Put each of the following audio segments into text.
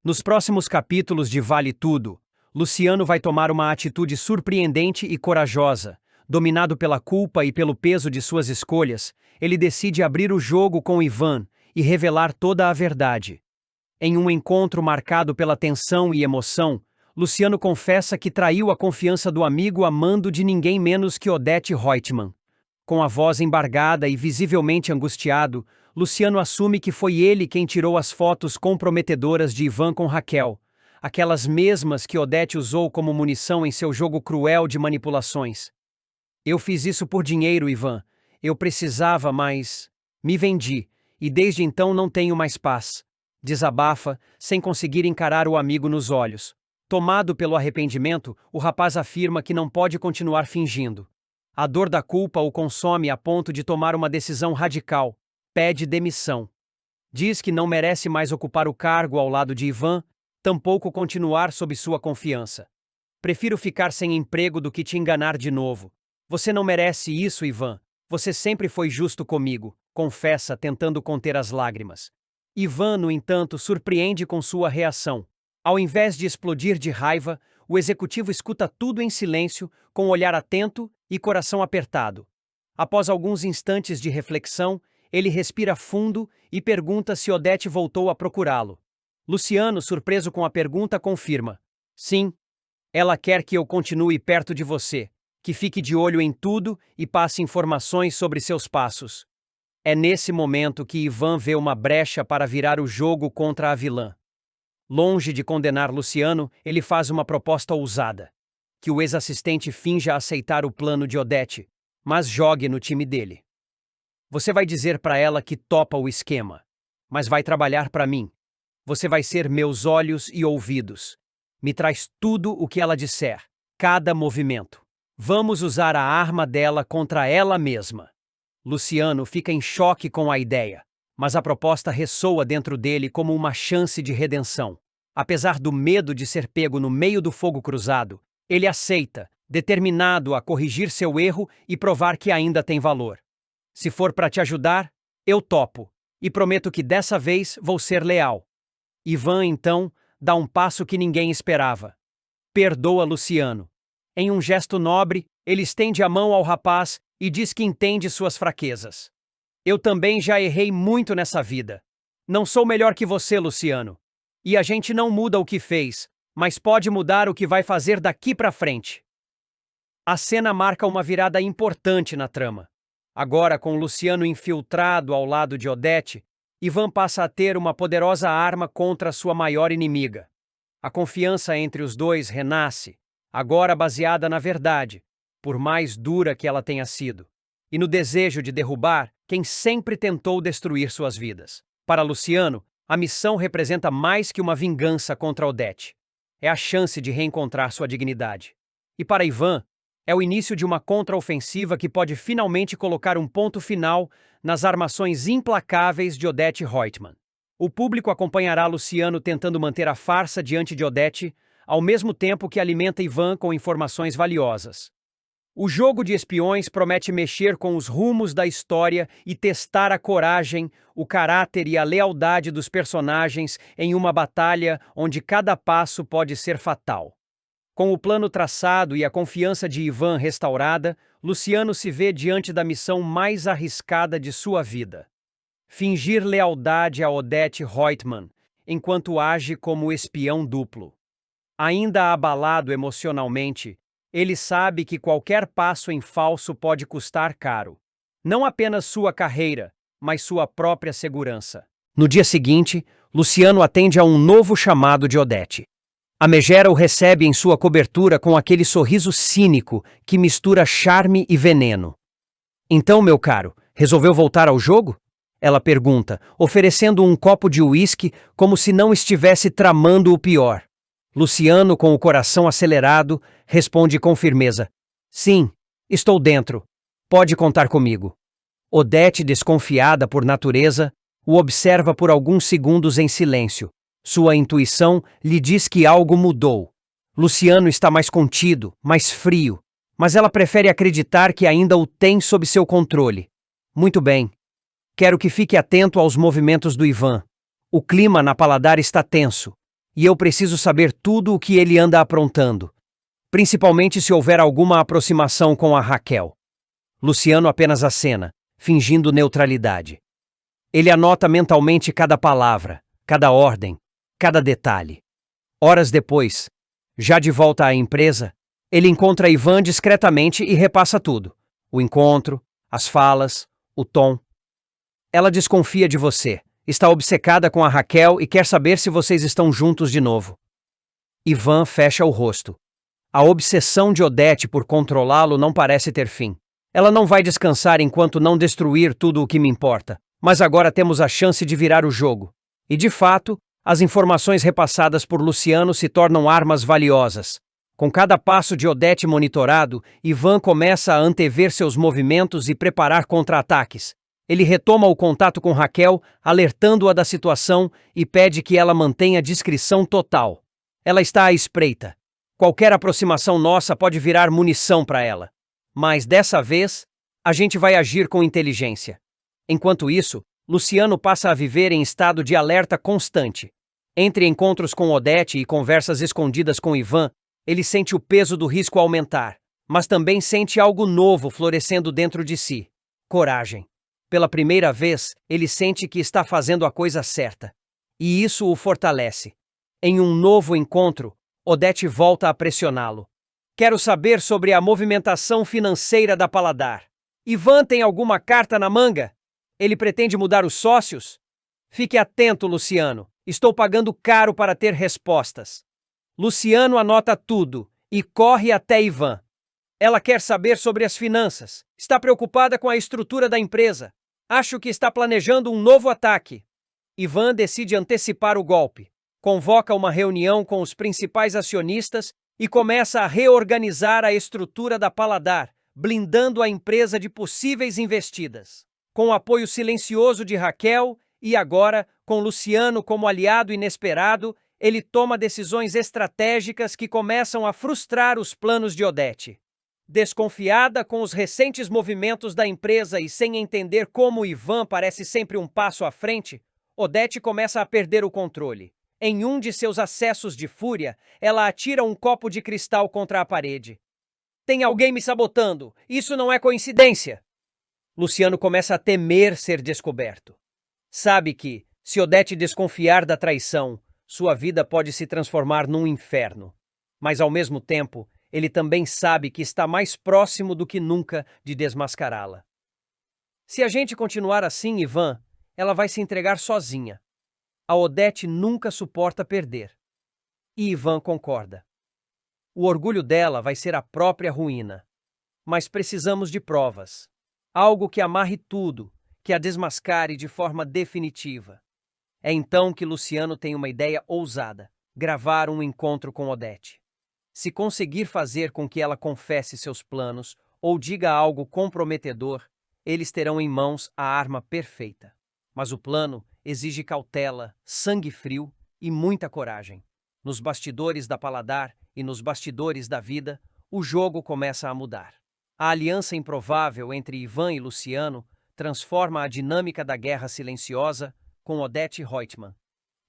Nos próximos capítulos de Vale Tudo, Luciano vai tomar uma atitude surpreendente e corajosa. Dominado pela culpa e pelo peso de suas escolhas, ele decide abrir o jogo com Ivan e revelar toda a verdade. Em um encontro marcado pela tensão e emoção, Luciano confessa que traiu a confiança do amigo a mando de ninguém menos que Odete Roitman. Com a voz embargada e visivelmente angustiado, Luciano assume que foi ele quem tirou as fotos comprometedoras de Ivan com Raquel, aquelas mesmas que Odete usou como munição em seu jogo cruel de manipulações. Eu fiz isso por dinheiro, Ivan. Eu precisava, mas me vendi, e desde então não tenho mais paz. Desabafa, sem conseguir encarar o amigo nos olhos. Tomado pelo arrependimento, o rapaz afirma que não pode continuar fingindo. A dor da culpa o consome a ponto de tomar uma decisão radical. Pede demissão. Diz que não merece mais ocupar o cargo ao lado de Ivan, tampouco continuar sob sua confiança. Prefiro ficar sem emprego do que te enganar de novo. Você não merece isso, Ivan. Você sempre foi justo comigo, confessa, tentando conter as lágrimas. Ivan, no entanto, surpreende com sua reação. Ao invés de explodir de raiva, o executivo escuta tudo em silêncio, com um olhar atento e coração apertado. Após alguns instantes de reflexão, ele respira fundo e pergunta se Odete voltou a procurá-lo. Luciano, surpreso com a pergunta, confirma. Sim, ela quer que eu continue perto de você, que fique de olho em tudo e passe informações sobre seus passos. É nesse momento que Ivan vê uma brecha para virar o jogo contra a vilã. Longe de condenar Luciano, ele faz uma proposta ousada. Que o ex-assistente finja aceitar o plano de Odete, mas jogue no time dele. Você vai dizer para ela que topa o esquema, mas vai trabalhar para mim. Você vai ser meus olhos e ouvidos. Me traz tudo o que ela disser, cada movimento. Vamos usar a arma dela contra ela mesma. Luciano fica em choque com a ideia, mas a proposta ressoa dentro dele como uma chance de redenção. Apesar do medo de ser pego no meio do fogo cruzado, ele aceita, determinado a corrigir seu erro e provar que ainda tem valor. Se for para te ajudar, eu topo, e prometo que dessa vez vou ser leal. Ivan, então, dá um passo que ninguém esperava. Perdoa Luciano. Em um gesto nobre, ele estende a mão ao rapaz e diz que entende suas fraquezas. Eu também já errei muito nessa vida. Não sou melhor que você, Luciano. E a gente não muda o que fez, mas pode mudar o que vai fazer daqui para frente. A cena marca uma virada importante na trama. Agora, com Luciano infiltrado ao lado de Odete, Ivan passa a ter uma poderosa arma contra sua maior inimiga. A confiança entre os dois renasce, agora baseada na verdade, por mais dura que ela tenha sido, e no desejo de derrubar quem sempre tentou destruir suas vidas. Para Luciano, a missão representa mais que uma vingança contra Odete. É a chance de reencontrar sua dignidade. E para Ivan, é o início de uma contraofensiva que pode finalmente colocar um ponto final nas armações implacáveis de Odete Roitman. O público acompanhará Luciano tentando manter a farsa diante de Odete, ao mesmo tempo que alimenta Ivan com informações valiosas. O jogo de espiões promete mexer com os rumos da história e testar a coragem, o caráter e a lealdade dos personagens em uma batalha onde cada passo pode ser fatal. Com o plano traçado e a confiança de Ivan restaurada, Luciano se vê diante da missão mais arriscada de sua vida. Fingir lealdade a Odete Roitman, enquanto age como espião duplo. Ainda abalado emocionalmente, ele sabe que qualquer passo em falso pode custar caro. Não apenas sua carreira, mas sua própria segurança. No dia seguinte, Luciano atende a um novo chamado de Odete. A megera o recebe em sua cobertura com aquele sorriso cínico que mistura charme e veneno. Então, meu caro, resolveu voltar ao jogo? Ela pergunta, oferecendo um copo de uísque como se não estivesse tramando o pior. Luciano, com o coração acelerado, responde com firmeza. Sim, estou dentro. Pode contar comigo. Odete, desconfiada por natureza, o observa por alguns segundos em silêncio. Sua intuição lhe diz que algo mudou. Luciano está mais contido, mais frio, mas ela prefere acreditar que ainda o tem sob seu controle. Muito bem. Quero que fique atento aos movimentos do Ivan. O clima na Paladar está tenso. E eu preciso saber tudo o que ele anda aprontando. Principalmente se houver alguma aproximação com a Raquel. Luciano apenas acena, fingindo neutralidade. Ele anota mentalmente cada palavra, cada ordem, cada detalhe. Horas depois, já de volta à empresa, ele encontra Ivan discretamente e repassa tudo. O encontro, as falas, o tom. Ela desconfia de você, está obcecada com a Raquel e quer saber se vocês estão juntos de novo. Ivan fecha o rosto. A obsessão de Odete por controlá-lo não parece ter fim. Ela não vai descansar enquanto não destruir tudo o que me importa. Mas agora temos a chance de virar o jogo. E de fato, as informações repassadas por Luciano se tornam armas valiosas. Com cada passo de Odete monitorado, Ivan começa a antever seus movimentos e preparar contra-ataques. Ele retoma o contato com Raquel, alertando-a da situação e pede que ela mantenha discrição total. Ela está à espreita. Qualquer aproximação nossa pode virar munição para ela. Mas dessa vez, a gente vai agir com inteligência. Enquanto isso, Luciano passa a viver em estado de alerta constante. Entre encontros com Odete e conversas escondidas com Ivan, ele sente o peso do risco aumentar, mas também sente algo novo florescendo dentro de si. Coragem. Pela primeira vez, ele sente que está fazendo a coisa certa. E isso o fortalece. Em um novo encontro, Odete volta a pressioná-lo. Quero saber sobre a movimentação financeira da Paladar. Ivan tem alguma carta na manga? Ele pretende mudar os sócios? Fique atento, Luciano. Estou pagando caro para ter respostas. Luciano anota tudo e corre até Ivan. Ela quer saber sobre as finanças. Está preocupada com a estrutura da empresa. Acho que está planejando um novo ataque. Ivan decide antecipar o golpe. Convoca uma reunião com os principais acionistas e começa a reorganizar a estrutura da Paladar, blindando a empresa de possíveis investidas. Com o apoio silencioso de Raquel e agora, com Luciano como aliado inesperado, ele toma decisões estratégicas que começam a frustrar os planos de Odete. Desconfiada com os recentes movimentos da empresa e sem entender como Ivan parece sempre um passo à frente, Odete começa a perder o controle. Em um de seus acessos de fúria, ela atira um copo de cristal contra a parede. Tem alguém me sabotando! Isso não é coincidência! Luciano começa a temer ser descoberto. Sabe que, se Odete desconfiar da traição, sua vida pode se transformar num inferno. Mas, ao mesmo tempo, ele também sabe que está mais próximo do que nunca de desmascará-la. Se a gente continuar assim, Ivan, ela vai se entregar sozinha. A Odete nunca suporta perder. E Ivan concorda. O orgulho dela vai ser a própria ruína. Mas precisamos de provas. Algo que amarre tudo, que a desmascare de forma definitiva. É então que Luciano tem uma ideia ousada: gravar um encontro com Odete. Se conseguir fazer com que ela confesse seus planos ou diga algo comprometedor, eles terão em mãos a arma perfeita. Mas o plano exige cautela, sangue frio e muita coragem. Nos bastidores da Paladar e nos bastidores da vida, o jogo começa a mudar. A aliança improvável entre Ivan e Luciano transforma a dinâmica da guerra silenciosa com Odete Reutemann.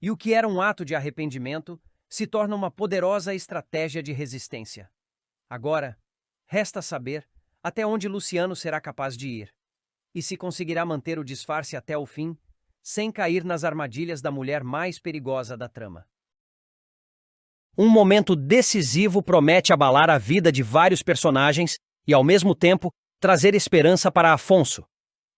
E o que era um ato de arrependimento se torna uma poderosa estratégia de resistência. Agora, resta saber até onde Luciano será capaz de ir. E se conseguirá manter o disfarce até o fim, sem cair nas armadilhas da mulher mais perigosa da trama. Um momento decisivo promete abalar a vida de vários personagens e, ao mesmo tempo, trazer esperança para Afonso.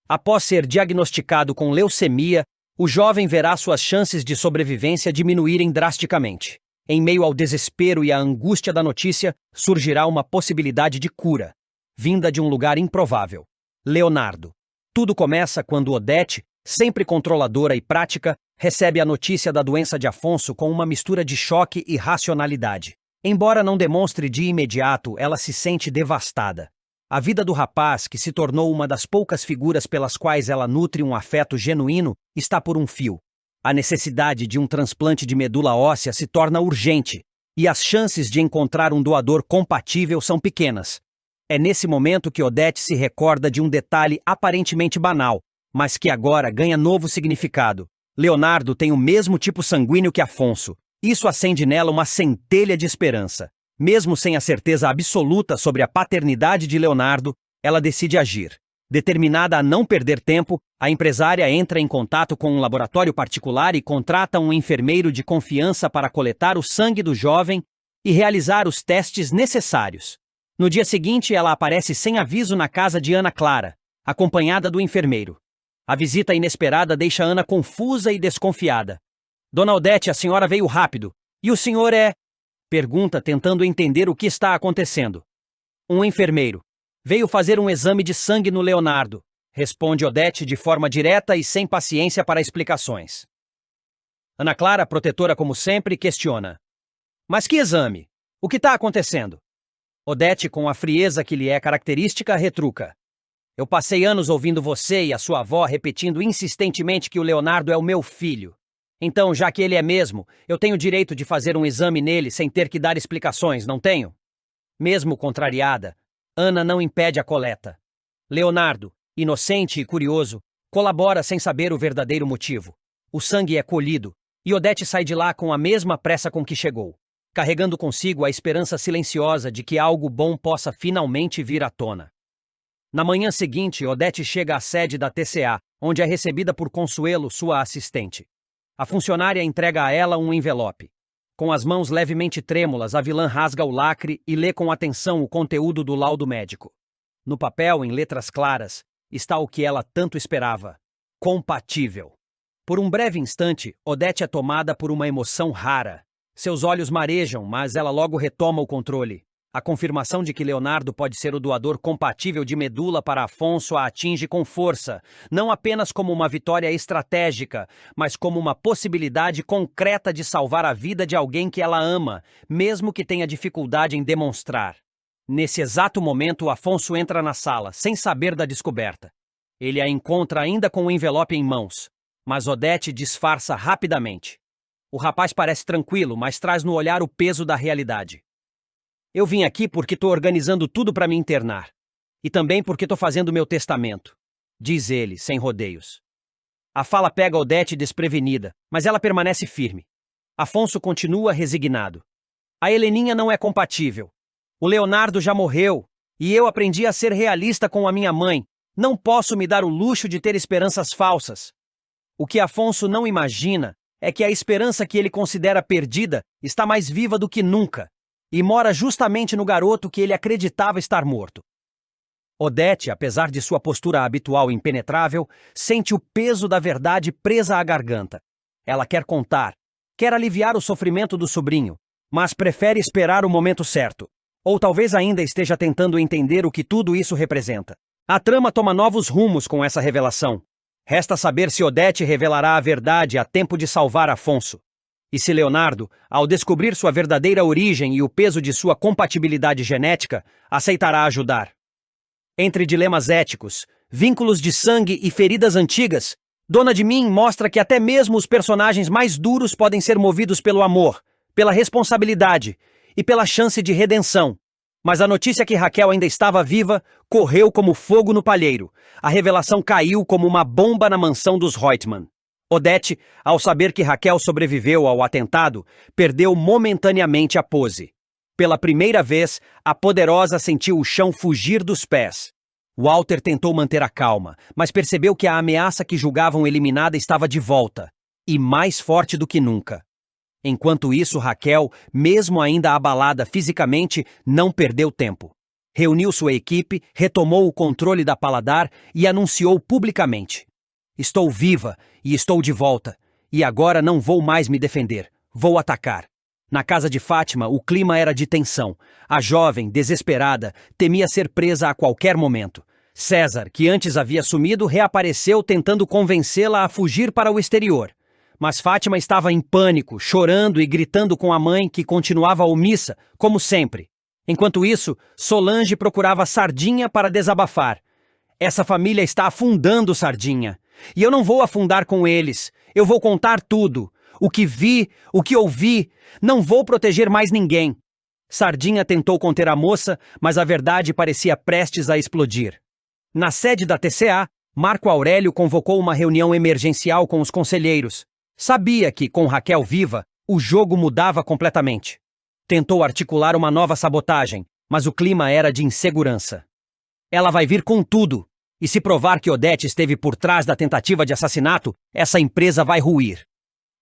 Após ser diagnosticado com leucemia, o jovem verá suas chances de sobrevivência diminuírem drasticamente. Em meio ao desespero e à angústia da notícia, surgirá uma possibilidade de cura, vinda de um lugar improvável: Leonardo. Tudo começa quando Odete, sempre controladora e prática, recebe a notícia da doença de Afonso com uma mistura de choque e racionalidade. Embora não demonstre de imediato, ela se sente devastada. A vida do rapaz, que se tornou uma das poucas figuras pelas quais ela nutre um afeto genuíno, está por um fio. A necessidade de um transplante de medula óssea se torna urgente, e as chances de encontrar um doador compatível são pequenas. É nesse momento que Odete se recorda de um detalhe aparentemente banal, mas que agora ganha novo significado. Leonardo tem o mesmo tipo sanguíneo que Afonso, Isso acende nela uma centelha de esperança. Mesmo sem a certeza absoluta sobre a paternidade de Leonardo, ela decide agir. Determinada a não perder tempo, a empresária entra em contato com um laboratório particular e contrata um enfermeiro de confiança para coletar o sangue do jovem e realizar os testes necessários. No dia seguinte, ela aparece sem aviso na casa de Ana Clara, acompanhada do enfermeiro. A visita inesperada deixa Ana confusa e desconfiada. Dona Odete, a senhora veio rápido. E o senhor é? Pergunta, tentando entender o que está acontecendo. Um enfermeiro. Veio fazer um exame de sangue no Leonardo, responde Odete de forma direta e sem paciência para explicações. Ana Clara, protetora como sempre, questiona. Mas que exame? O que está acontecendo? Odete, com a frieza que lhe é característica, retruca. Eu passei anos ouvindo você e a sua avó repetindo insistentemente que o Leonardo é o meu filho. Então, já que ele é mesmo, eu tenho direito de fazer um exame nele sem ter que dar explicações, não tenho? Mesmo contrariada, Ana não impede a coleta. Leonardo, inocente e curioso, colabora sem saber o verdadeiro motivo. O sangue é colhido, e Odete sai de lá com a mesma pressa com que chegou, carregando consigo a esperança silenciosa de que algo bom possa finalmente vir à tona. Na manhã seguinte, Odete chega à sede da TCA, onde é recebida por Consuelo, sua assistente. A funcionária entrega a ela um envelope. Com as mãos levemente trêmulas, a vilã rasga o lacre e lê com atenção o conteúdo do laudo médico. No papel, em letras claras, está o que ela tanto esperava: compatível. Por um breve instante, Odete é tomada por uma emoção rara. Seus olhos marejam, mas ela logo retoma o controle. A confirmação de que Leonardo pode ser o doador compatível de medula para Afonso a atinge com força, não apenas como uma vitória estratégica, mas como uma possibilidade concreta de salvar a vida de alguém que ela ama, mesmo que tenha dificuldade em demonstrar. Nesse exato momento, Afonso entra na sala, sem saber da descoberta. Ele a encontra ainda com o envelope em mãos, mas Odete disfarça rapidamente. O rapaz parece tranquilo, mas traz no olhar o peso da realidade. Eu vim aqui porque estou organizando tudo para me internar. E também porque estou fazendo meu testamento, diz ele, sem rodeios. A fala pega Odete desprevenida, mas ela permanece firme. Afonso continua resignado. A Heleninha não é compatível. O Leonardo já morreu, e eu aprendi a ser realista com a minha mãe. Não posso me dar o luxo de ter esperanças falsas. O que Afonso não imagina é que a esperança que ele considera perdida está mais viva do que nunca. E mora justamente no garoto que ele acreditava estar morto. Odete, apesar de sua postura habitual impenetrável, sente o peso da verdade presa à garganta. Ela quer contar, quer aliviar o sofrimento do sobrinho, mas prefere esperar o momento certo. Ou talvez ainda esteja tentando entender o que tudo isso representa. A trama toma novos rumos com essa revelação. Resta saber se Odete revelará a verdade a tempo de salvar Afonso. E se Leonardo, ao descobrir sua verdadeira origem e o peso de sua compatibilidade genética, aceitará ajudar. Entre dilemas éticos, vínculos de sangue e feridas antigas, Dona de Mim mostra que até mesmo os personagens mais duros podem ser movidos pelo amor, pela responsabilidade e pela chance de redenção. Mas a notícia que Raquel ainda estava viva correu como fogo no palheiro. A revelação caiu como uma bomba na mansão dos Reutemann. Odete, ao saber que Raquel sobreviveu ao atentado, perdeu momentaneamente a pose. Pela primeira vez, a poderosa sentiu o chão fugir dos pés. Walter tentou manter a calma, mas percebeu que a ameaça que julgavam eliminada estava de volta, e mais forte do que nunca. Enquanto isso, Raquel, mesmo ainda abalada fisicamente, não perdeu tempo. Reuniu sua equipe, retomou o controle da Paladar e anunciou publicamente: Estou viva e estou de volta, e agora não vou mais me defender, vou atacar. Na casa de Fátima, o clima era de tensão. A jovem, desesperada, temia ser presa a qualquer momento. César, que antes havia sumido, reapareceu tentando convencê-la a fugir para o exterior. Mas Fátima estava em pânico, chorando e gritando com a mãe, que continuava omissa, como sempre. Enquanto isso, Solange procurava Sardinha para desabafar. Essa família está afundando, Sardinha. E eu não vou afundar com eles. Eu vou contar tudo. O que vi, o que ouvi. Não vou proteger mais ninguém. Sardinha tentou conter a moça, mas a verdade parecia prestes a explodir. Na sede da TCA, Marco Aurélio convocou uma reunião emergencial com os conselheiros. Sabia que, com Raquel viva, O jogo mudava completamente. Tentou articular uma nova sabotagem, mas o clima era de insegurança. Ela vai vir com tudo. E se provar que Odete esteve por trás da tentativa de assassinato, essa empresa vai ruir.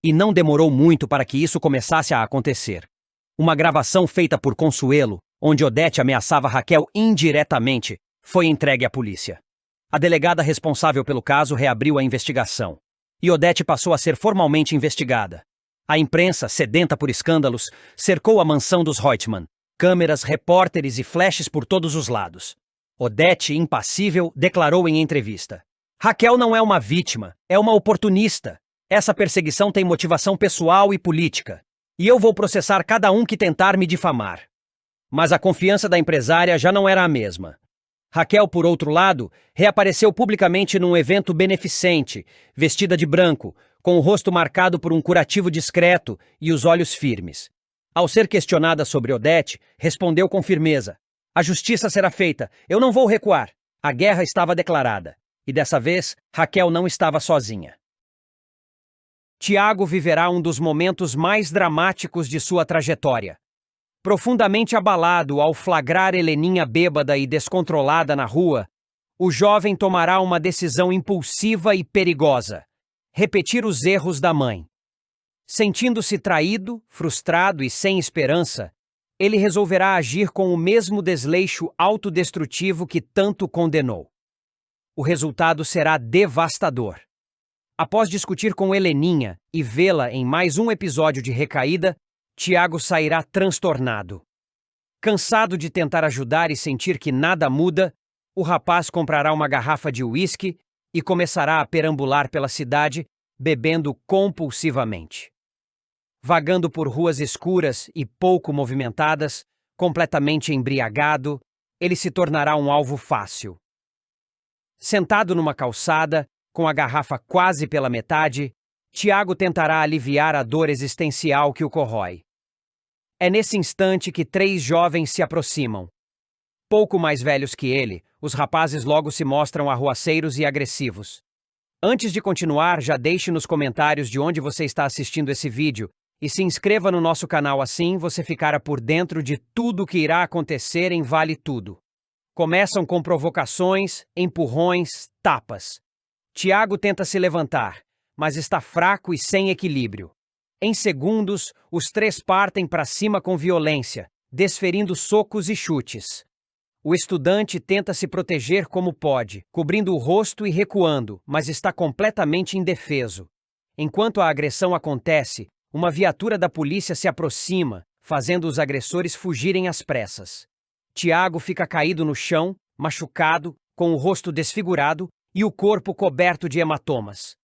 E não demorou muito para que isso começasse a acontecer. Uma gravação feita por Consuelo, onde Odete ameaçava Raquel indiretamente, foi entregue à polícia. A delegada responsável pelo caso reabriu a investigação. E Odete passou a ser formalmente investigada. A imprensa, sedenta por escândalos, cercou a mansão dos Reutemann. Câmeras, repórteres e flashes por todos os lados. Odete, impassível, declarou em entrevista: Raquel não é uma vítima, é uma oportunista. Essa perseguição tem motivação pessoal e política. E eu vou processar cada um que tentar me difamar. Mas a confiança da empresária já não era a mesma. Raquel, por outro lado, reapareceu publicamente num evento beneficente, vestida de branco, com o rosto marcado por um curativo discreto e os olhos firmes. Ao ser questionada sobre Odete, respondeu com firmeza: a justiça será feita, eu não vou recuar. A guerra estava declarada. E dessa vez, Raquel não estava sozinha. Tiago viverá um dos momentos mais dramáticos de sua trajetória. Profundamente abalado ao flagrar Heleninha bêbada e descontrolada na rua, o jovem tomará uma decisão impulsiva e perigosa: repetir os erros da mãe. Sentindo-se traído, frustrado e sem esperança, ele resolverá agir com o mesmo desleixo autodestrutivo que tanto condenou. O resultado será devastador. Após discutir com Heleninha e vê-la em mais um episódio de recaída, Tiago sairá transtornado. Cansado de tentar ajudar e sentir que nada muda, o rapaz comprará uma garrafa de uísque e começará a perambular pela cidade, bebendo compulsivamente. Vagando por ruas escuras e pouco movimentadas, completamente embriagado, ele se tornará um alvo fácil. Sentado numa calçada, com a garrafa quase pela metade, Tiago tentará aliviar a dor existencial que o corrói. É nesse instante que 3 jovens se aproximam. Pouco mais velhos que ele, os rapazes logo se mostram arruaceiros e agressivos. Antes de continuar, já deixe nos comentários de onde você está assistindo esse vídeo e se inscreva no nosso canal, assim você ficará por dentro de tudo o que irá acontecer em Vale Tudo. Começam com provocações, empurrões, tapas. Tiago tenta se levantar, mas está fraco e sem equilíbrio. Em segundos, os 3 partem para cima com violência, desferindo socos e chutes. O estudante tenta se proteger como pode, cobrindo o rosto e recuando, mas está completamente indefeso. Enquanto a agressão acontece, uma viatura da polícia se aproxima, fazendo os agressores fugirem às pressas. Tiago fica caído no chão, machucado, com o rosto desfigurado e o corpo coberto de hematomas.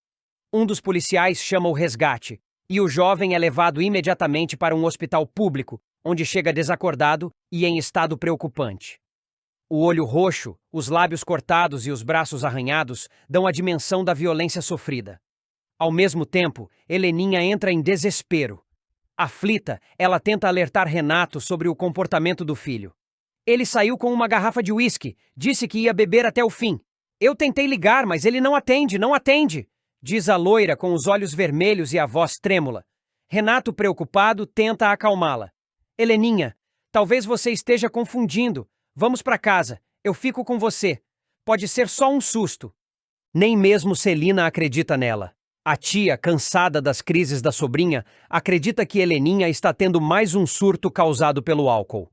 Um dos policiais chama o resgate, e o jovem é levado imediatamente para um hospital público, onde chega desacordado e em estado preocupante. O olho roxo, os lábios cortados e os braços arranhados dão a dimensão da violência sofrida. Ao mesmo tempo, Heleninha entra em desespero. Aflita, ela tenta alertar Renato sobre o comportamento do filho. Ele saiu com uma garrafa de uísque, disse que ia beber até o fim. Eu tentei ligar, mas ele não atende, diz a loira com os olhos vermelhos e a voz trêmula. Renato, preocupado, tenta acalmá-la. Heleninha, talvez você esteja confundindo. Vamos para casa, eu fico com você. Pode ser só um susto. Nem mesmo Celina acredita nela. A tia, cansada das crises da sobrinha, acredita que Heleninha está tendo mais um surto causado pelo álcool.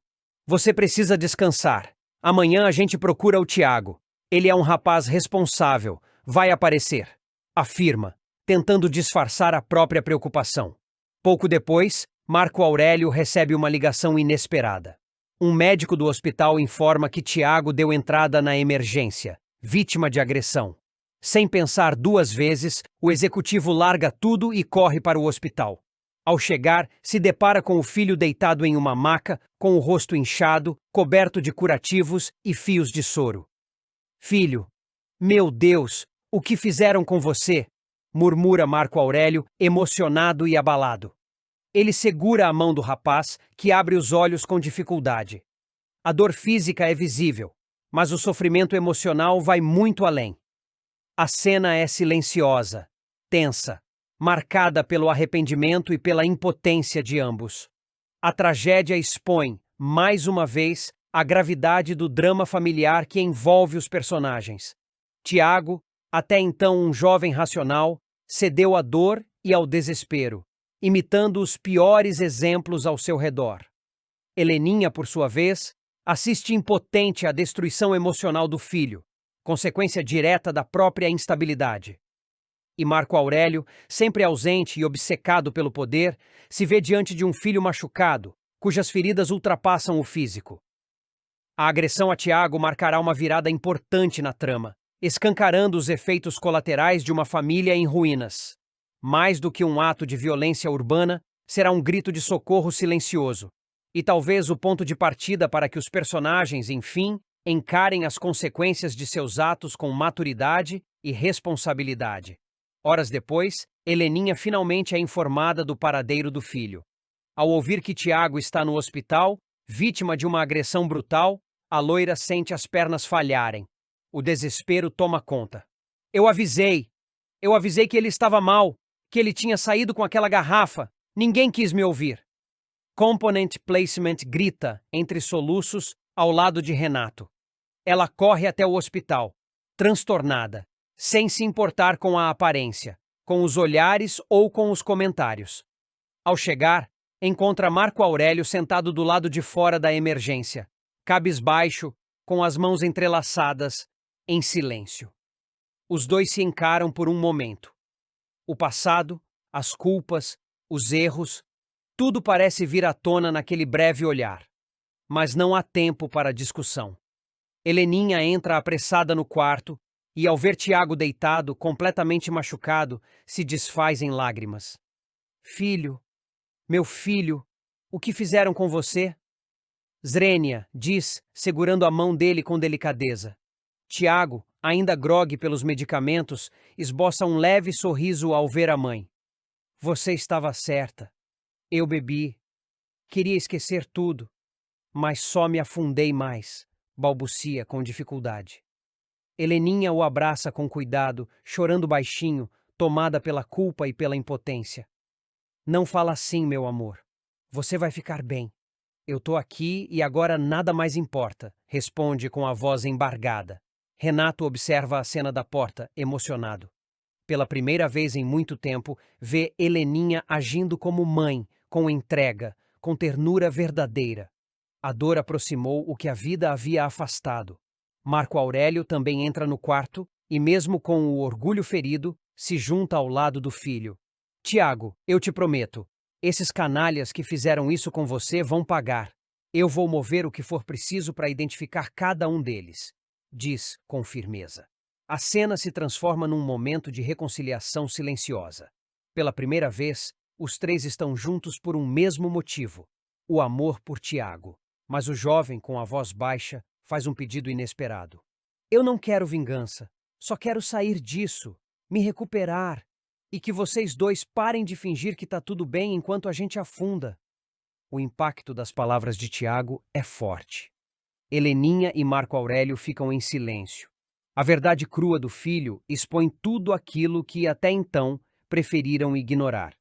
Você precisa descansar. Amanhã a gente procura o Tiago. Ele é um rapaz responsável. Vai aparecer, afirma, tentando disfarçar a própria preocupação. Pouco depois, Marco Aurélio recebe uma ligação inesperada. Um médico do hospital informa que Tiago deu entrada na emergência, vítima de agressão. Sem pensar 2 vezes, o executivo larga tudo e corre para o hospital. Ao chegar, se depara com o filho deitado em uma maca, com o rosto inchado, coberto de curativos e fios de soro. Filho, meu Deus, o que fizeram com você? Murmura Marco Aurélio, emocionado e abalado. Ele segura a mão do rapaz, que abre os olhos com dificuldade. A dor física é visível, mas o sofrimento emocional vai muito além. A cena é silenciosa, tensa, marcada pelo arrependimento e pela impotência de ambos. A tragédia expõe, mais uma vez, a gravidade do drama familiar que envolve os personagens. Tiago, até então um jovem racional, cedeu à dor e ao desespero, imitando os piores exemplos ao seu redor. Heleninha, por sua vez, assiste impotente à destruição emocional do filho, consequência direta da própria instabilidade. E Marco Aurélio, sempre ausente e obcecado pelo poder, se vê diante de um filho machucado, cujas feridas ultrapassam o físico. A agressão a Tiago marcará uma virada importante na trama, escancarando os efeitos colaterais de uma família em ruínas. Mais do que um ato de violência urbana, será um grito de socorro silencioso, e talvez o ponto de partida para que os personagens, enfim, encarem as consequências de seus atos com maturidade e responsabilidade. Horas depois, Heleninha finalmente é informada do paradeiro do filho. Ao ouvir que Tiago está no hospital, vítima de uma agressão brutal, a loira sente as pernas falharem. O desespero toma conta. Eu avisei que ele estava mal, que ele tinha saído com aquela garrafa. Ninguém quis me ouvir. Component Placement grita, entre soluços, ao lado de Renato. Ela corre até o hospital, transtornada, sem se importar com a aparência, com os olhares ou com os comentários. Ao chegar, encontra Marco Aurélio sentado do lado de fora da emergência, cabisbaixo, com as mãos entrelaçadas, em silêncio. Os dois se encaram por um momento. O passado, as culpas, os erros, tudo parece vir à tona naquele breve olhar. Mas não há tempo para discussão. Heleninha entra apressada no quarto e, ao ver Tiago deitado, completamente machucado, se desfaz em lágrimas. Filho, meu filho, o que fizeram com você? Zrenia diz, segurando a mão dele com delicadeza. Tiago, ainda grogue pelos medicamentos, esboça um leve sorriso ao ver a mãe. Você estava certa. Eu bebi. Queria esquecer tudo, mas só me afundei mais, balbucia com dificuldade. Heleninha o abraça com cuidado, chorando baixinho, tomada pela culpa e pela impotência. Não fala assim, meu amor. Você vai ficar bem. Eu tô aqui e agora nada mais importa, responde com a voz embargada. Renato observa a cena da porta, emocionado. Pela primeira vez em muito tempo, vê Heleninha agindo como mãe, com entrega, com ternura verdadeira. A dor aproximou o que a vida havia afastado. Marco Aurélio também entra no quarto e, mesmo com o orgulho ferido, se junta ao lado do filho. Tiago, eu te prometo, esses canalhas que fizeram isso com você vão pagar. Eu vou mover o que for preciso para identificar cada um deles, diz com firmeza. A cena se transforma num momento de reconciliação silenciosa. Pela primeira vez, os três estão juntos por um mesmo motivo: o amor por Tiago. Mas o jovem, com a voz baixa, faz um pedido inesperado. Eu não quero vingança, só quero sair disso, me recuperar, e que vocês dois parem de fingir que tá tudo bem enquanto a gente afunda. O impacto das palavras de Tiago é forte. Heleninha e Marco Aurélio ficam em silêncio. A verdade crua do filho expõe tudo aquilo que até então preferiram ignorar.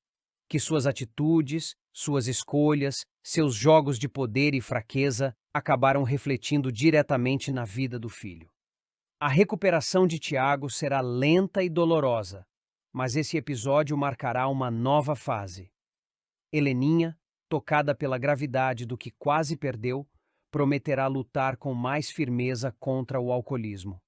Que suas atitudes, suas escolhas, seus jogos de poder e fraqueza acabaram refletindo diretamente na vida do filho. A recuperação de Tiago será lenta e dolorosa, mas esse episódio marcará uma nova fase. Heleninha, tocada pela gravidade do que quase perdeu, prometerá lutar com mais firmeza contra o alcoolismo.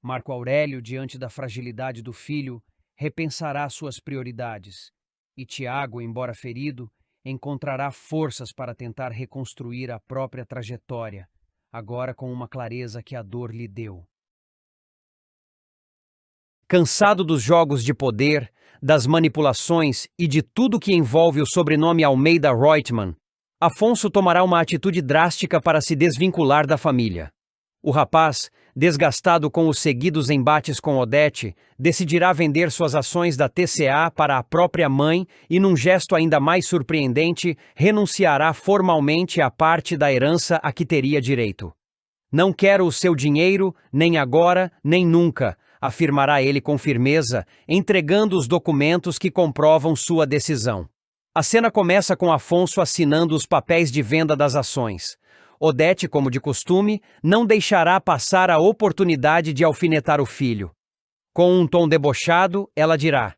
Marco Aurélio, diante da fragilidade do filho, repensará suas prioridades, e Tiago, embora ferido, encontrará forças para tentar reconstruir a própria trajetória, agora com uma clareza que a dor lhe deu. Cansado dos jogos de poder, das manipulações e de tudo que envolve o sobrenome Almeida Reutemann, Afonso tomará uma atitude drástica para se desvincular da família. O rapaz, desgastado com os seguidos embates com Odete, decidirá vender suas ações da TCA para a própria mãe e, num gesto ainda mais surpreendente, renunciará formalmente à parte da herança a que teria direito. Não quero o seu dinheiro, nem agora, nem nunca, afirmará ele com firmeza, entregando os documentos que comprovam sua decisão. A cena começa com Afonso assinando os papéis de venda das ações. Odete, como de costume, não deixará passar a oportunidade de alfinetar o filho. Com um tom debochado, ela dirá: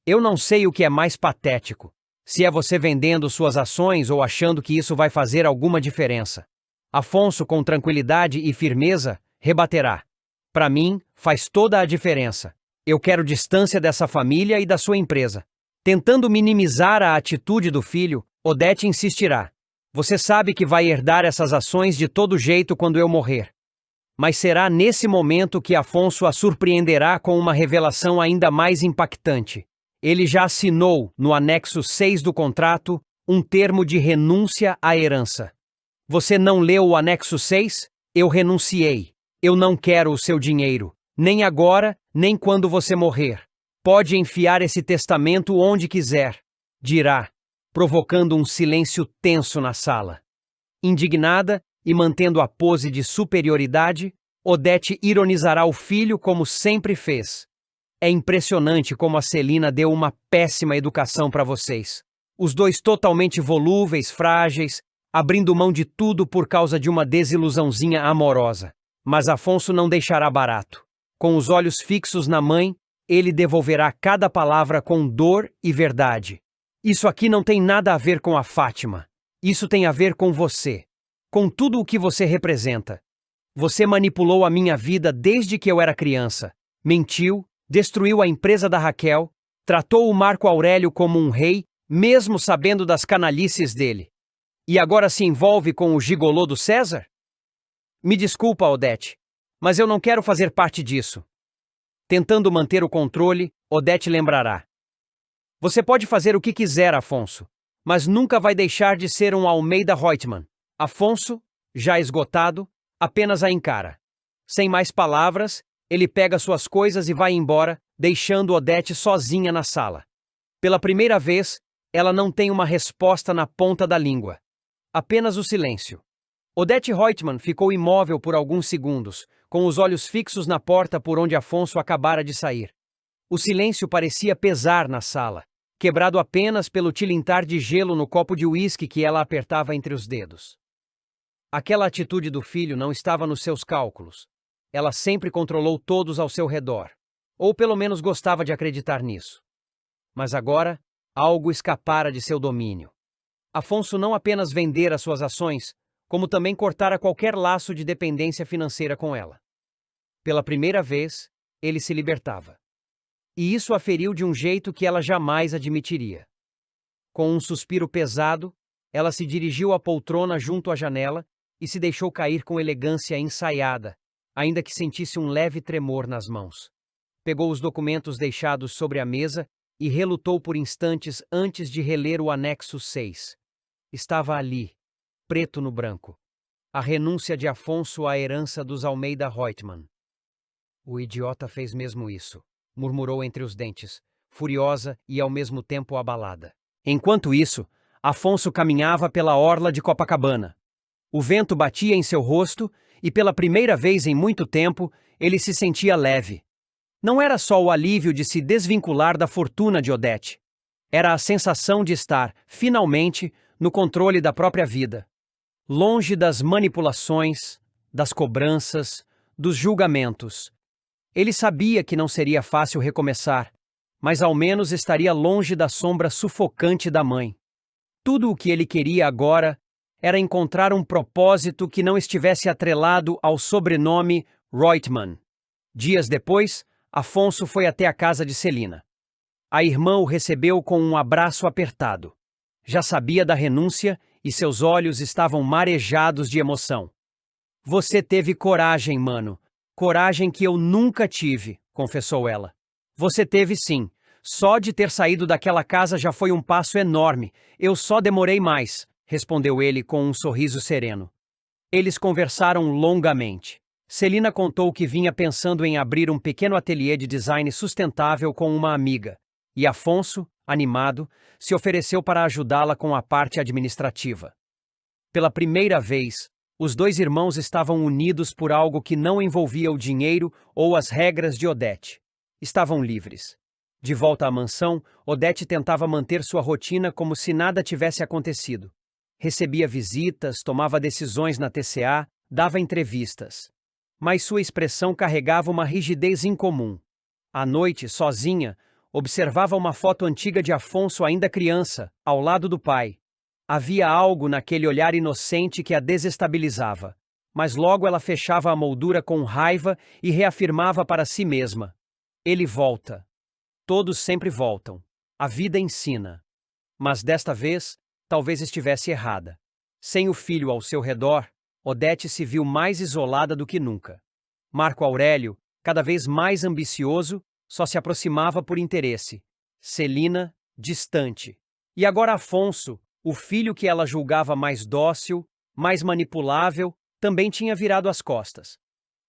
"Eu não sei o que é mais patético. Se é você vendendo suas ações ou achando que isso vai fazer alguma diferença." Afonso, com tranquilidade e firmeza, rebaterá: "Para mim, faz toda a diferença. Eu quero distância dessa família e da sua empresa." Tentando minimizar a atitude do filho, Odete insistirá: "Você sabe que vai herdar essas ações de todo jeito quando eu morrer." Mas será nesse momento que Afonso a surpreenderá com uma revelação ainda mais impactante. Ele já assinou, no anexo 6 do contrato, um termo de renúncia à herança. "Você não leu o anexo 6? Eu renunciei. Eu não quero o seu dinheiro, nem agora, nem quando você morrer. Pode enfiar esse testamento onde quiser", dirá, provocando um silêncio tenso na sala. Indignada e mantendo a pose de superioridade, Odete ironizará o filho como sempre fez. "É impressionante como a Celina deu uma péssima educação para vocês. Os dois totalmente volúveis, frágeis, abrindo mão de tudo por causa de uma desilusãozinha amorosa." Mas Afonso não deixará barato. Com os olhos fixos na mãe, ele devolverá cada palavra com dor e verdade. "Isso aqui não tem nada a ver com a Fátima. Isso tem a ver com você. Com tudo o que você representa. Você manipulou a minha vida desde que eu era criança. Mentiu, destruiu a empresa da Raquel, tratou o Marco Aurélio como um rei, mesmo sabendo das canalices dele. E agora se envolve com o gigolô do César? Me desculpa, Odete, mas eu não quero fazer parte disso." Tentando manter o controle, Odete lembrará: "Você pode fazer o que quiser, Afonso, mas nunca vai deixar de ser um Almeida Reutemann." Afonso, já esgotado, apenas a encara. Sem mais palavras, ele pega suas coisas e vai embora, deixando Odete sozinha na sala. Pela primeira vez, ela não tem uma resposta na ponta da língua. Apenas o silêncio. Odete Reutemann ficou imóvel por alguns segundos, com os olhos fixos na porta por onde Afonso acabara de sair. O silêncio parecia pesar na sala, quebrado apenas pelo tilintar de gelo no copo de uísque que ela apertava entre os dedos. Aquela atitude do filho não estava nos seus cálculos. Ela sempre controlou todos ao seu redor, ou pelo menos gostava de acreditar nisso. Mas agora, algo escapara de seu domínio. Afonso não apenas vendera suas ações, como também cortara qualquer laço de dependência financeira com ela. Pela primeira vez, ele se libertava. E isso a feriu de um jeito que ela jamais admitiria. Com um suspiro pesado, ela se dirigiu à poltrona junto à janela e se deixou cair com elegância ensaiada, ainda que sentisse um leve tremor nas mãos. Pegou os documentos deixados sobre a mesa e relutou por instantes antes de reler o anexo 6. Estava ali, preto no branco. A renúncia de Afonso à herança dos Almeida Reutemann. "O idiota fez mesmo isso", murmurou entre os dentes, furiosa e ao mesmo tempo abalada. Enquanto isso, Afonso caminhava pela orla de Copacabana. O vento batia em seu rosto e pela primeira vez em muito tempo, ele se sentia leve. Não era só o alívio de se desvincular da fortuna de Odete. Era a sensação de estar, finalmente, no controle da própria vida. Longe das manipulações, das cobranças, dos julgamentos. Ele sabia que não seria fácil recomeçar, mas ao menos estaria longe da sombra sufocante da mãe. Tudo o que ele queria agora era encontrar um propósito que não estivesse atrelado ao sobrenome Reutemann. Dias depois, Afonso foi até a casa de Celina. A irmã o recebeu com um abraço apertado. Já sabia da renúncia e seus olhos estavam marejados de emoção. "Você teve coragem, mano. Coragem que eu nunca tive", confessou ela. "Você teve sim. Só de ter saído daquela casa já foi um passo enorme. Eu só demorei mais", respondeu ele com um sorriso sereno. Eles conversaram longamente. Celina contou que vinha pensando em abrir um pequeno ateliê de design sustentável com uma amiga, e Afonso, animado, se ofereceu para ajudá-la com a parte administrativa. Pela primeira vez, Os dois irmãos estavam unidos por algo que não envolvia o dinheiro ou as regras de Odete. Estavam livres. De volta à mansão, Odete tentava manter sua rotina como se nada tivesse acontecido. Recebia visitas, tomava decisões na TCA, dava entrevistas. Mas sua expressão carregava uma rigidez incomum. À noite, sozinha, observava uma foto antiga de Afonso ainda criança, ao lado do pai. Havia algo naquele olhar inocente que a desestabilizava. Mas logo ela fechava a moldura com raiva e reafirmava para si mesma: ele volta. Todos sempre voltam. A vida ensina. Mas desta vez, talvez estivesse errada. Sem o filho ao seu redor, Odete se viu mais isolada do que nunca. Marco Aurélio, cada vez mais ambicioso, só se aproximava por interesse. Celina, distante. E agora Afonso, o filho que ela julgava mais dócil, mais manipulável, também tinha virado as costas.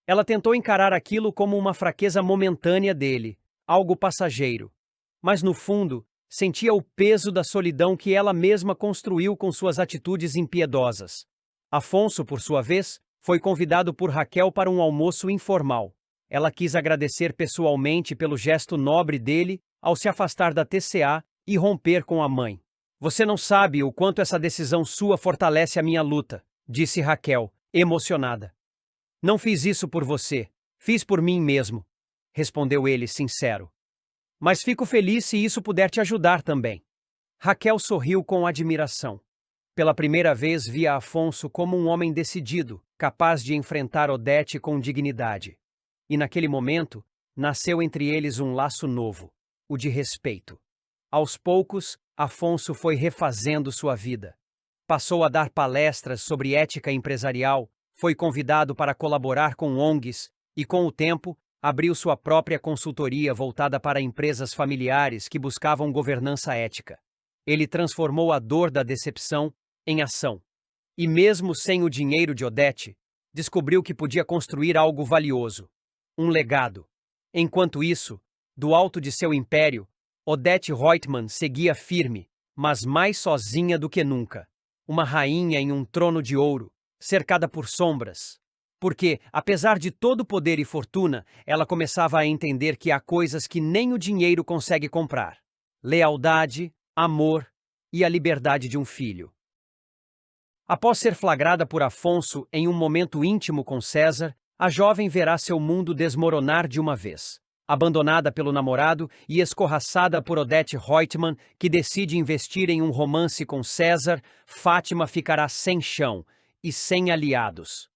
Ela tentou encarar aquilo como uma fraqueza momentânea dele, algo passageiro. Mas no fundo, sentia o peso da solidão que ela mesma construiu com suas atitudes impiedosas. Afonso, por sua vez, foi convidado por Raquel para um almoço informal. Ela quis agradecer pessoalmente pelo gesto nobre dele ao se afastar da TCA e romper com a mãe. Você não sabe o quanto essa decisão sua fortalece a minha luta, disse Raquel, emocionada. Não fiz isso por você, fiz por mim mesmo, respondeu ele sincero. Mas fico feliz se isso puder te ajudar também. Raquel sorriu com admiração. Pela primeira vez via Afonso como um homem decidido, capaz de enfrentar Odete com dignidade. E naquele momento, nasceu entre eles um laço novo, o de respeito. Aos poucos, Afonso foi refazendo sua vida. Passou a dar palestras sobre ética empresarial, foi convidado para colaborar com ONGs e, com o tempo, abriu sua própria consultoria voltada para empresas familiares que buscavam governança ética. Ele transformou a dor da decepção em ação. E mesmo sem o dinheiro de Odete, descobriu que podia construir algo valioso, um legado. Enquanto isso, do alto de seu império, Odete Roitman seguia firme, mas mais sozinha do que nunca. Uma rainha em um trono de ouro, cercada por sombras. Porque, apesar de todo poder e fortuna, ela começava a entender que há coisas que nem o dinheiro consegue comprar: lealdade, amor e a liberdade de um filho. Após ser flagrada por Afonso em um momento íntimo com César, a jovem verá seu mundo desmoronar de uma vez. Abandonada pelo namorado e escorraçada por Odete Roitman, que decide investir em um romance com César, Fátima ficará sem chão e sem aliados.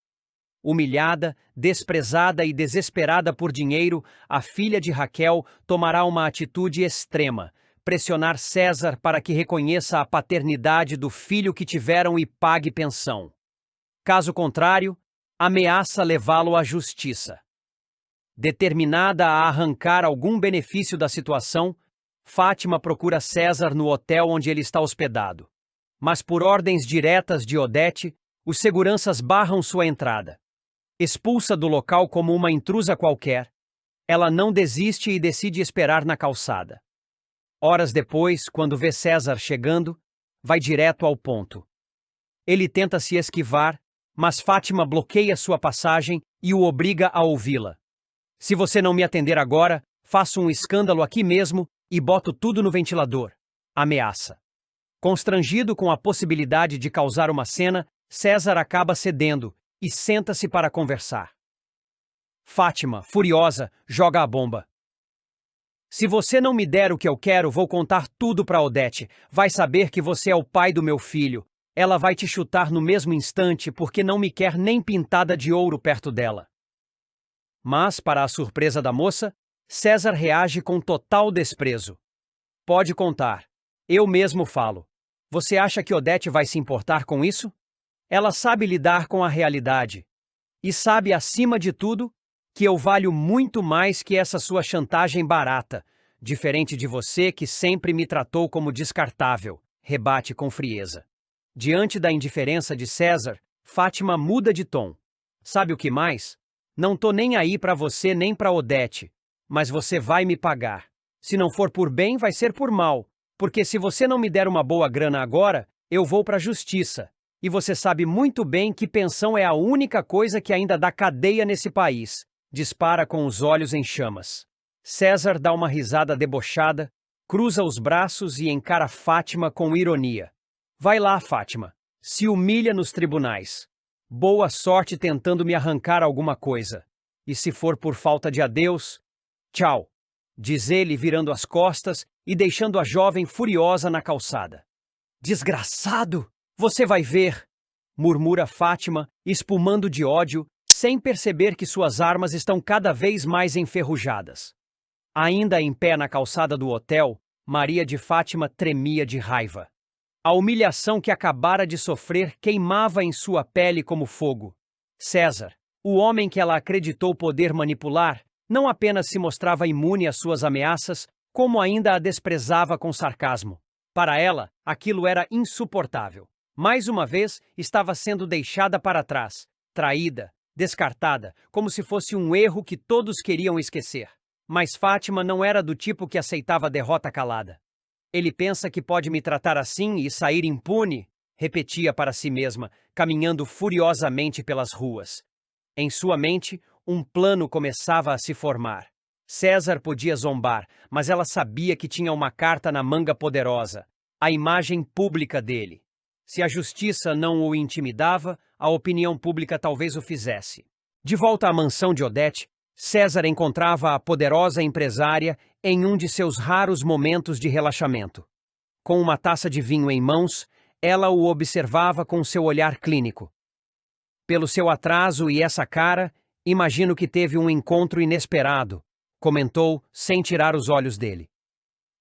Humilhada, desprezada e desesperada por dinheiro, a filha de Raquel tomará uma atitude extrema: pressionar César para que reconheça a paternidade do filho que tiveram e pague pensão. Caso contrário, ameaça levá-lo à justiça. Determinada a arrancar algum benefício da situação, Fátima procura César no hotel onde ele está hospedado. Mas por ordens diretas de Odete, os seguranças barram sua entrada. Expulsa do local como uma intrusa qualquer, ela não desiste e decide esperar na calçada. Horas depois, quando vê César chegando, vai direto ao ponto. Ele tenta se esquivar, mas Fátima bloqueia sua passagem e o obriga a ouvi-la. Se você não me atender agora, faço um escândalo aqui mesmo e boto tudo no ventilador. Ameaça. Constrangido com a possibilidade de causar uma cena, César acaba cedendo e senta-se para conversar. Fátima, furiosa, joga a bomba. Se você não me der o que eu quero, vou contar tudo para Odete. Vai saber que você é o pai do meu filho. Ela vai te chutar no mesmo instante porque não me quer nem pintada de ouro perto dela. Mas, para a surpresa da moça, César reage com total desprezo. Pode contar. Eu mesmo falo. Você acha que Odete vai se importar com isso? Ela sabe lidar com a realidade. E sabe, acima de tudo, que eu valho muito mais que essa sua chantagem barata, diferente de você que sempre me tratou como descartável, rebate com frieza. Diante da indiferença de César, Fátima muda de tom. Sabe o que mais? Não tô nem aí pra você nem pra Odete, mas você vai me pagar. Se não for por bem, vai ser por mal, porque se você não me der uma boa grana agora, eu vou pra justiça. E você sabe muito bem que pensão é a única coisa que ainda dá cadeia nesse país. Dispara com os olhos em chamas. César dá uma risada debochada, cruza os braços e encara Fátima com ironia. Vai lá, Fátima. Se humilha nos tribunais. Boa sorte tentando me arrancar alguma coisa. E se for por falta de adeus, tchau, diz ele virando as costas e deixando a jovem furiosa na calçada. Desgraçado! Você vai ver! Murmura Fátima, espumando de ódio, sem perceber que suas armas estão cada vez mais enferrujadas. Ainda em pé na calçada do hotel, Maria de Fátima tremia de raiva. A humilhação que acabara de sofrer queimava em sua pele como fogo. César, o homem que ela acreditou poder manipular, não apenas se mostrava imune às suas ameaças, como ainda a desprezava com sarcasmo. Para ela, aquilo era insuportável. Mais uma vez, estava sendo deixada para trás, traída, descartada, como se fosse um erro que todos queriam esquecer. Mas Fátima não era do tipo que aceitava a derrota calada. Ele pensa que pode me tratar assim e sair impune? Repetia para si mesma, caminhando furiosamente pelas ruas. Em sua mente, um plano começava a se formar. César podia zombar, mas ela sabia que tinha uma carta na manga poderosa, a imagem pública dele. Se a justiça não o intimidava, a opinião pública talvez o fizesse. De volta à mansão de Odete, César encontrava a poderosa empresária em um de seus raros momentos de relaxamento. Com uma taça de vinho em mãos, ela o observava com seu olhar clínico. Pelo seu atraso e essa cara, imagino que teve um encontro inesperado, comentou, sem tirar os olhos dele.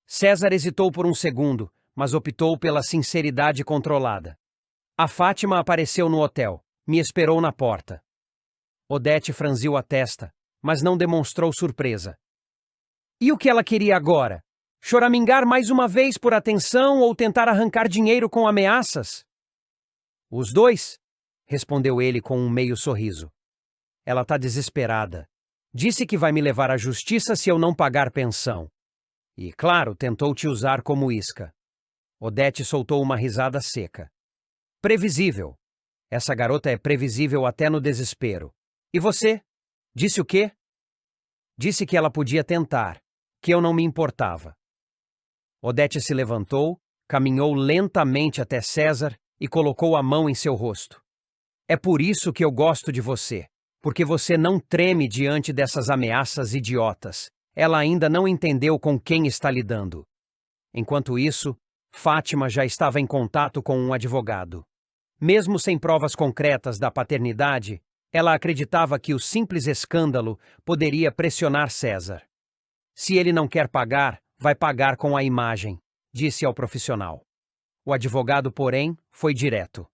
César hesitou por um segundo, mas optou pela sinceridade controlada. A Fátima apareceu no hotel, me esperou na porta. Odete franziu a testa, mas não demonstrou surpresa. E o que ela queria agora? Choramingar mais uma vez por atenção ou tentar arrancar dinheiro com ameaças? Os dois, respondeu ele com um meio sorriso. Ela tá desesperada. Disse que vai me levar à justiça se eu não pagar pensão. E, claro, tentou te usar como isca. Odete soltou uma risada seca. Previsível. Essa garota é previsível até no desespero. E você? Disse o quê? Disse que ela podia tentar, que eu não me importava. Odete se levantou, caminhou lentamente até César e colocou a mão em seu rosto. É por isso que eu gosto de você, porque você não treme diante dessas ameaças idiotas. Ela ainda não entendeu com quem está lidando. Enquanto isso, Fátima já estava em contato com um advogado. Mesmo sem provas concretas da paternidade, ela acreditava que o simples escândalo poderia pressionar César. Se ele não quer pagar, vai pagar com a imagem, disse ao profissional. O advogado, porém, foi direto.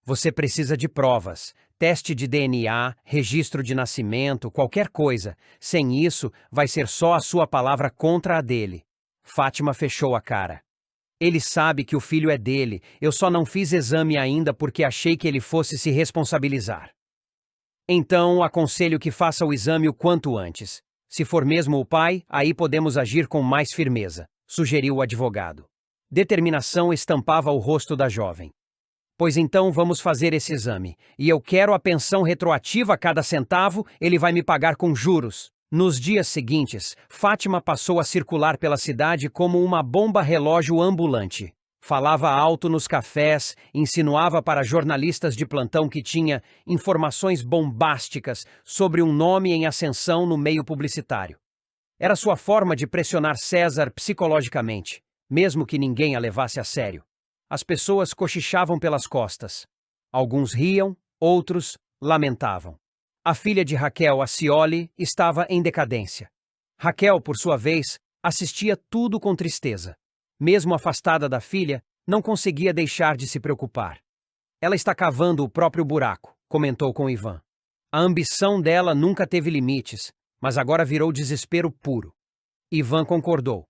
Você precisa de provas, teste de DNA, registro de nascimento, qualquer coisa. Sem isso, vai ser só a sua palavra contra a dele. Fátima fechou a cara. Ele sabe que o filho é dele, eu só não fiz exame ainda porque achei que ele fosse se responsabilizar. Então, aconselho que faça o exame o quanto antes. Se for mesmo o pai, aí podemos agir com mais firmeza, sugeriu o advogado. Determinação estampava o rosto da jovem. Pois então vamos fazer esse exame, e eu quero a pensão retroativa a cada centavo, ele vai me pagar com juros. Nos dias seguintes, Fátima passou a circular pela cidade como uma bomba-relógio ambulante. Falava alto nos cafés, insinuava para jornalistas de plantão que tinha informações bombásticas sobre um nome em ascensão no meio publicitário. Era sua forma de pressionar César psicologicamente, mesmo que ninguém a levasse a sério. As pessoas cochichavam pelas costas. Alguns riam, outros lamentavam. A filha de Raquel, a Cioli, estava em decadência. Raquel, por sua vez, assistia tudo com tristeza. Mesmo afastada da filha, não conseguia deixar de se preocupar. Ela está cavando o próprio buraco, comentou com Ivan. A ambição dela nunca teve limites, mas agora virou desespero puro. Ivan concordou.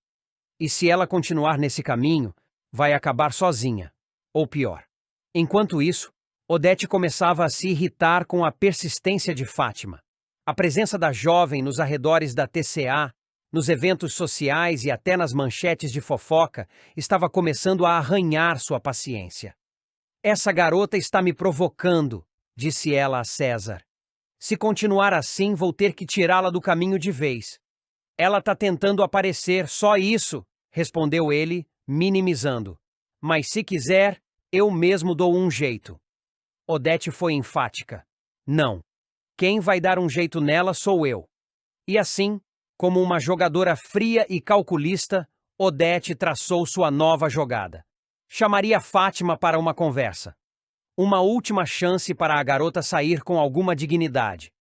E se ela continuar nesse caminho, vai acabar sozinha, ou pior. Enquanto isso, Odete começava a se irritar com a persistência de Fátima. A presença da jovem nos arredores da TCA, nos eventos sociais e até nas manchetes de fofoca, estava começando a arranhar sua paciência. Essa garota está me provocando, disse ela a César. Se continuar assim, vou ter que tirá-la do caminho de vez. Ela tá tentando aparecer, só isso, respondeu ele, minimizando. Mas se quiser, eu mesmo dou um jeito. Odete foi enfática. Não. Quem vai dar um jeito nela sou eu. E assim, como uma jogadora fria e calculista, Odete traçou sua nova jogada. Chamaria Fátima para uma conversa. Uma última chance para a garota sair com alguma dignidade.